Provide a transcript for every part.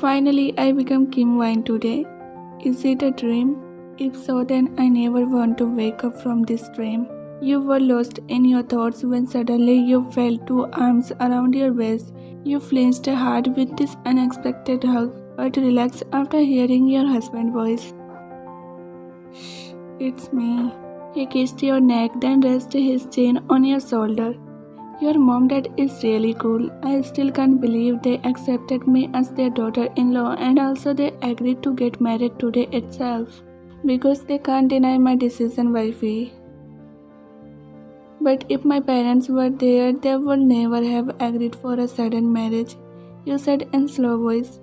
Finally, I become Kim Wine today. Is it a dream? If so, then I never want to wake up from this dream. You were lost in your thoughts when suddenly you felt two arms around your waist. You flinched hard with this unexpected hug, but relaxed after hearing your husband's voice. Shh, it's me. He kissed your neck, then rested his chin on your shoulder. Your mom dad is really cool. I still can't believe they accepted me as their daughter-in-law and also they agreed to get married today itself. Because they can't deny my decision, wifey. But if my parents were there, they would never have agreed for a sudden marriage. You said in slow voice.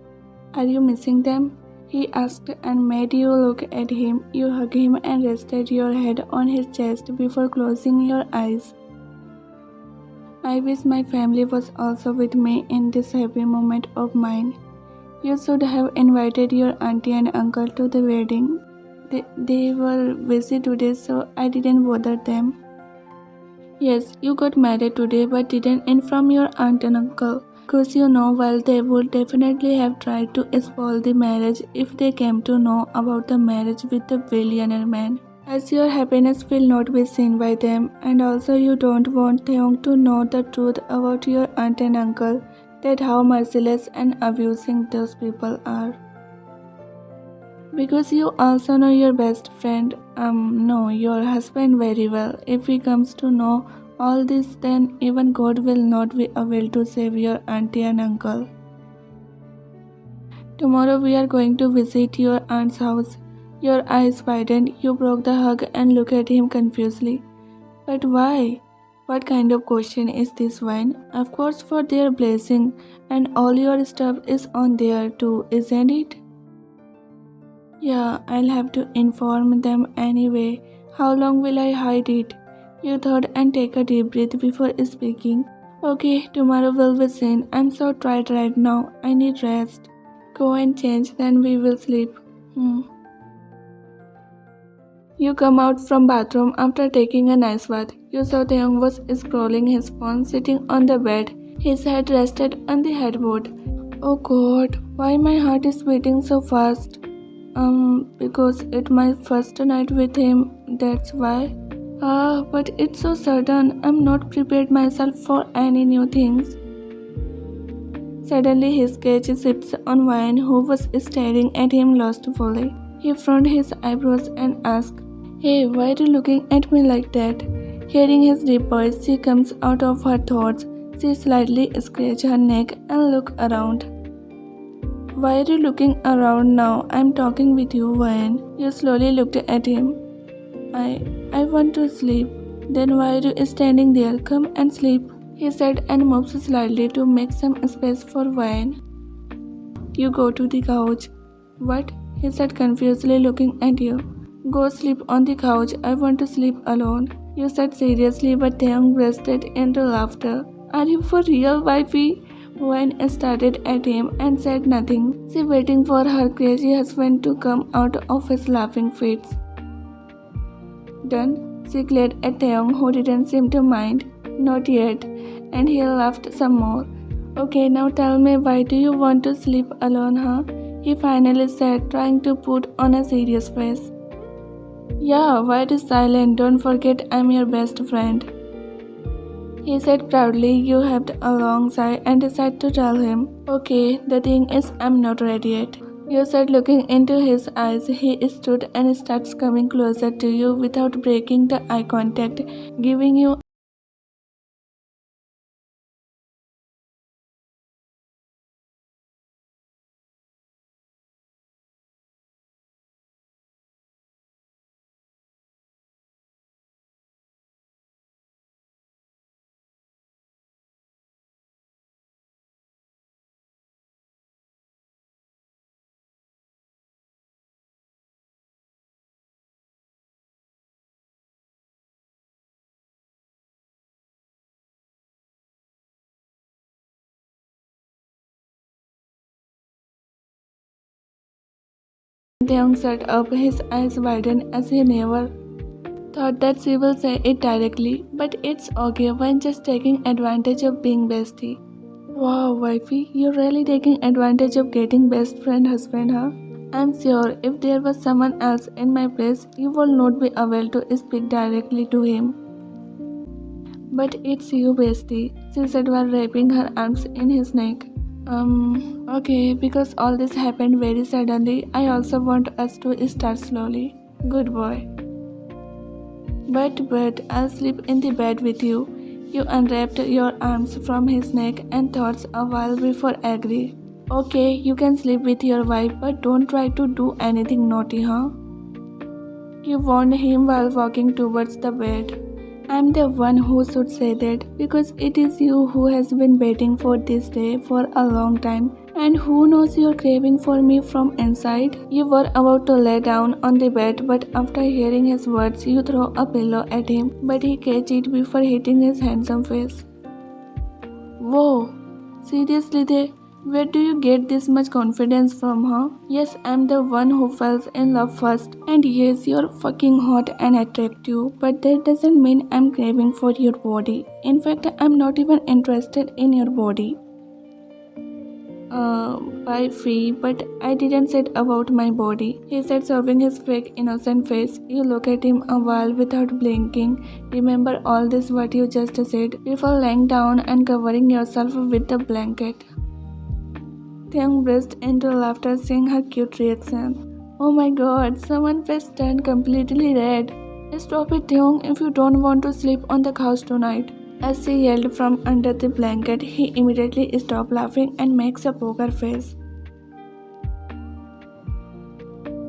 Are you missing them? He asked and made you look at him. You hugged him and rested your head on his chest before closing your eyes. I wish my family was also with me in this happy moment of mine. You should have invited your auntie and uncle to the wedding. They were busy today, so I didn't bother them. Yes, you got married today but didn't inform your aunt and uncle. Because you know, while they would definitely have tried to spoil the marriage if they came to know about the marriage with the billionaire man. As your happiness will not be seen by them, and also you don't want them to know the truth about your aunt and uncle, that how merciless and abusing those people are. Because you also know your best friend, no, your husband very well. If he comes to know all this, then even God will not be able to save your auntie and uncle. Tomorrow we are going to visit your aunt's house. Your eyes widened, you broke the hug and looked at him confusedly. But why? What kind of question is this, Wine? Of course for their blessing, and all your stuff is on there too, isn't it? Yeah, I'll have to inform them anyway. How long will I hide it? You thought and take a deep breath before speaking. Okay, tomorrow will be seen. I'm so tired right now. I need rest. Go and change, then we will sleep. You come out from bathroom after taking a nice bath. You saw Taeyong was scrolling his phone sitting on the bed. His head rested on the headboard. Oh God, why my heart is beating so fast? Because it's my first night with him, that's why. But it's so sudden. I'm not prepared myself for any new things. Suddenly his gaze shifts on Wine, who was staring at him lustfully. He frowned his eyebrows and asked, Hey, why are you looking at me like that? Hearing his deep voice, she comes out of her thoughts. She slightly scratches her neck and looks around. Why are you looking around now? I'm talking with you, Wine. You slowly looked at him. I want to sleep. Then why are you standing there? Come and sleep, he said and moved slightly to make some space for Wine. You go to the couch. What? He said confusedly looking at you. Go sleep on the couch. I want to sleep alone. You said seriously, but Taeyong bursted into laughter. Are you for real, wifey? Wine started at him and said nothing. She waiting for her crazy husband to come out of his laughing fits. Done? She glared at Taeyong, who didn't seem to mind. Not yet. And he laughed some more. Okay, now tell me, why do you want to sleep alone, huh? He finally said, trying to put on a serious face. Yeah, why are you silent? Don't forget I'm your best friend. He said proudly. You heaved a long sigh and decided to tell him. Okay, the thing is I'm not ready yet. You said looking into his eyes. He stood and starts coming closer to you without breaking the eye contact, giving you Taeyong sat up, his eyes widened as he never thought that she will say it directly, but it's okay when just taking advantage of being bestie. Wow, wifey, you're really taking advantage of getting best friend husband, huh? I'm sure if there was someone else in my place, you would not be able to speak directly to him. But it's you, bestie, she said while wrapping her arms in his neck. Okay, because all this happened very suddenly, I also want us to start slowly. Good boy. But, I'll sleep in the bed with you. You unwrapped your arms from his neck and thought a while before agreed. Okay, you can sleep with your wife, but don't try to do anything naughty, huh? You warned him while walking towards the bed. I'm the one who should say that because it is you who has been waiting for this day for a long time and who knows you're craving for me from inside. You were about to lay down on the bed, but after hearing his words, you throw a pillow at him, but he catch it before hitting his handsome face. Whoa, seriously, where do you get this much confidence from, huh? Yes, I'm the one who falls in love first. And yes, you're fucking hot and attractive, but that doesn't mean I'm craving for your body. In fact, I'm not even interested in your body. By fee, but I didn't say about my body. He said, serving his fake innocent face. You look at him a while without blinking. Remember all this what you just said before lying down and covering yourself with the blanket. Theung burst into laughter seeing her cute reaction. Oh my god, someone's face turned completely red. Stop it, Theung, if you don't want to sleep on the couch tonight. As she yelled from under the blanket, he immediately stopped laughing and makes a poker face.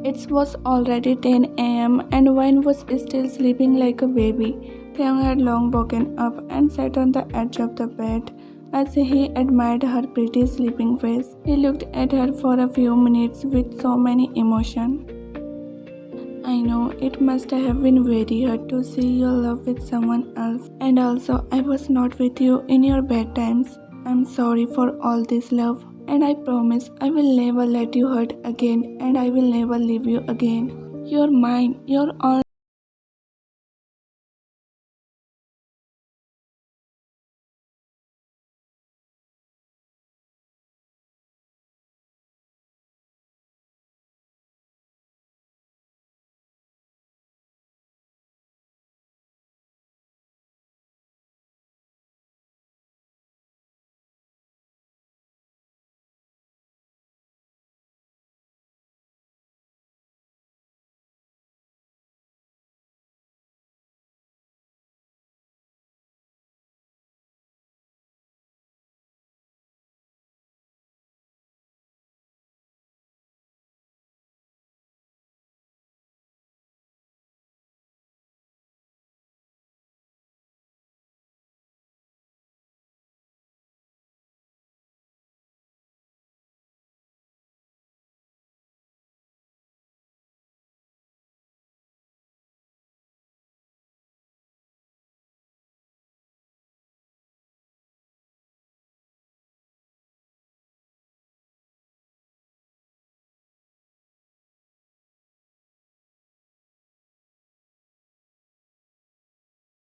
It was already 10 a.m. and Wine was still sleeping like a baby. Theung had long woken up and sat on the edge of the bed. As he admired her pretty sleeping face, he looked at her for a few minutes with so many emotion. I know it must have been very hard to see your love with someone else, and also I was not with you in your bad times. I'm sorry for all this love, and I promise I will never let you hurt again, and I will never leave you again. You're mine, you're all.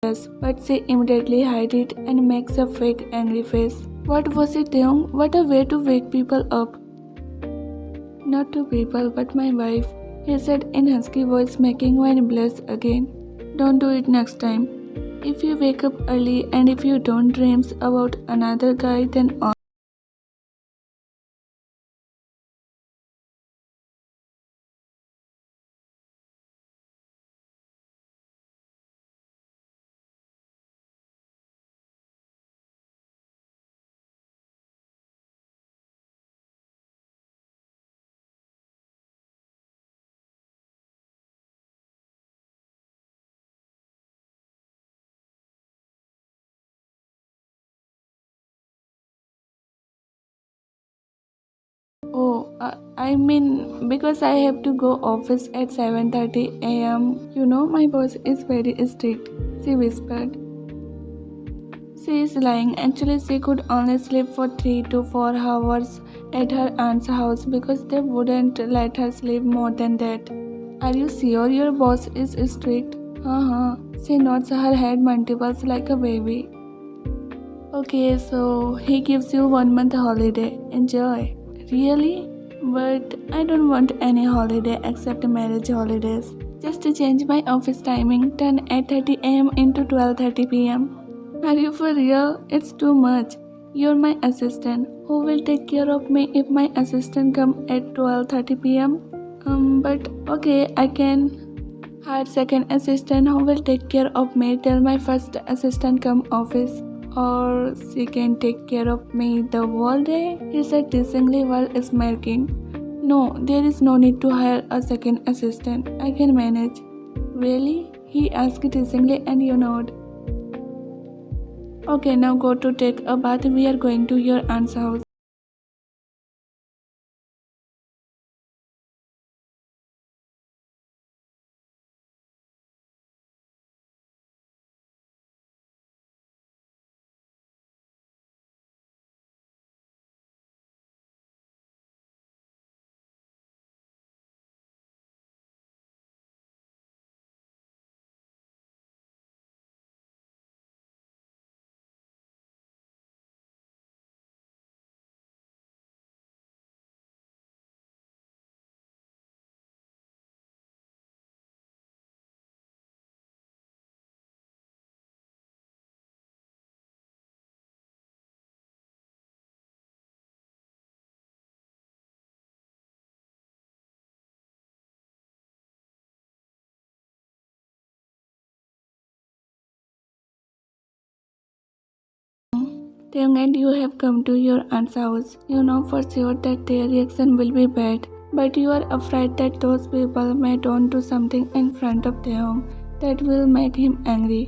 Yes, but she immediately hid it and makes a fake angry face. What was it, Theung? What a way to wake people up. Not to people, but my wife, he said in husky voice, making Wine blush again. Don't do it next time. If you wake up early and if you don't dreams about another guy, then all. Oh, I mean, because I have to go office at 7:30 a.m. You know, my boss is very strict, she whispered. She is lying. Actually, she could only sleep for 3 to 4 hours at her aunt's house because they wouldn't let her sleep more than that. Are you sure your boss is strict? She nods her head multiples like a baby. Okay, so he gives you 1 month holiday. Enjoy. Really? But I don't want any holiday except marriage holidays. Just to change my office timing, turn 8:30 a.m. into 12:30 p.m. Are you for real? It's too much. You're my assistant. Who will take care of me if my assistant come at 12:30 p.m.? But okay, I can hire second assistant who will take care of me till my first assistant come office. Or she can take care of me the whole day, he said teasingly while smirking. No, there is no need to hire a second assistant. I can manage. Really? He asked teasingly and you nod. Okay, now go to take a bath. We are going to your aunt's house. Taeyong, and you have come to your aunt's house. You know for sure that their reaction will be bad, but you are afraid that those people may don't do something in front of Taeyong that will make him angry.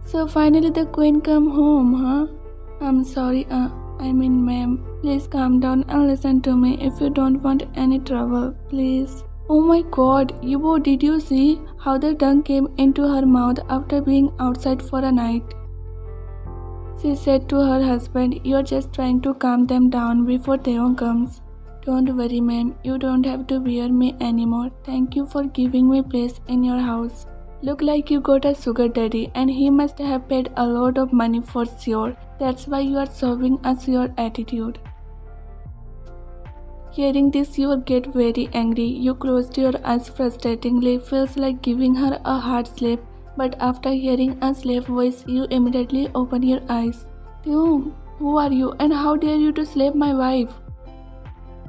So finally the queen come home, huh? I'm sorry, ma'am. Please calm down and listen to me if you don't want any trouble, please. Oh my god, Yubo, did you see how the tongue came into her mouth after being outside for a night? She said to her husband, you're just trying to calm them down before Taeyong comes. Don't worry, ma'am. You don't have to fear me anymore. Thank you for giving me place in your house. Look like you got a sugar daddy and he must have paid a lot of money for sure. That's why you are showing us your attitude. Hearing this, you get very angry. You closed your eyes frustratingly. Feels like giving her a hard slap. But after hearing a slave voice, you immediately open your eyes. Taeyong, who are you and how dare you to slap my wife?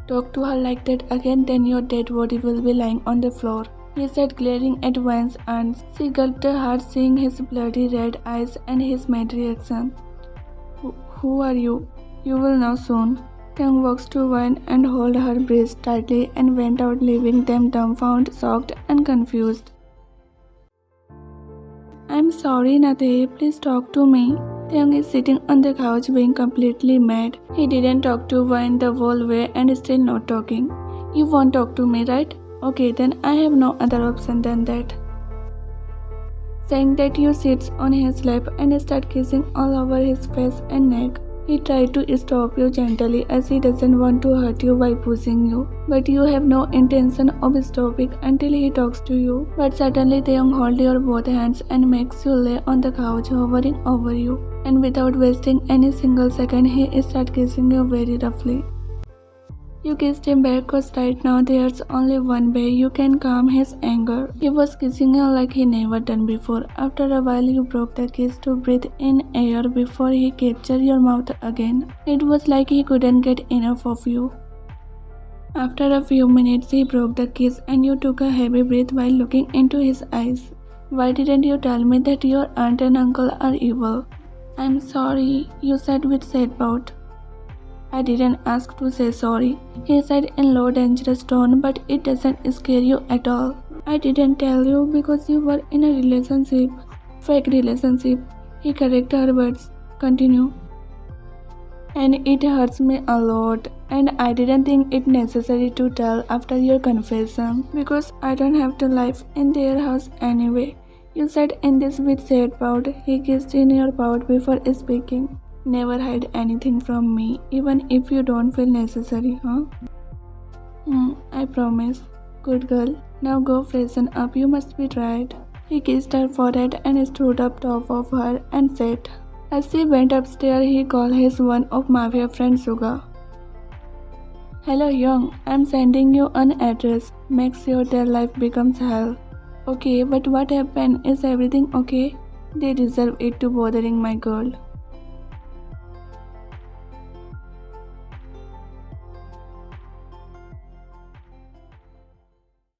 Talk to her like that again, then your dead body will be lying on the floor, he said, glaring at Van's aunt. She gulped hard, seeing his bloody red eyes and his mad reaction. Who are you? You will know soon. Taeyong walks to Van and held her breast tightly and went out, leaving them dumbfounded, shocked and confused. I'm sorry, Nate. Please talk to me. Taeyong is sitting on the couch being completely mad. He didn't talk to Van the whole way and is still not talking. You won't talk to me, right? Okay, then I have no other option than that. Saying that, you sits on his lap and start kissing all over his face and neck. He tried to stop you gently as he doesn't want to hurt you by pushing you. But you have no intention of stopping until he talks to you. But suddenly Taeyong holds your both hands and makes you lay on the couch, hovering over you. And without wasting any single second, he starts kissing you very roughly. You kissed him back cause right now there's only one way you can calm his anger. He was kissing you like he never done before. After a while you broke the kiss to breathe in air before he captured your mouth again. It was like he couldn't get enough of you. After a few minutes he broke the kiss and you took a heavy breath while looking into his eyes. Why didn't you tell me that your aunt and uncle are evil? I'm sorry, you said with sad pout. I didn't ask to say sorry, he said in low dangerous tone, but it doesn't scare you at all. I didn't tell you because you were in a relationship. Fake relationship. He corrected her words. Continue. And it hurts me a lot, and I didn't think it necessary to tell after your confession because I don't have to live in their house anyway. You said in this with sad pout. He kissed in your pout before speaking. Never hide anything from me, even if you don't feel necessary, huh? I promise. Good girl. Now go freshen up. You must be tired. He kissed her forehead and stood up top of her and said. As she went upstairs, he called his one of my friend Suga. Hello Young, I'm sending you an address. Make sure their life becomes hell. Okay, but what happened? Is everything okay? They deserve it to bothering my girl.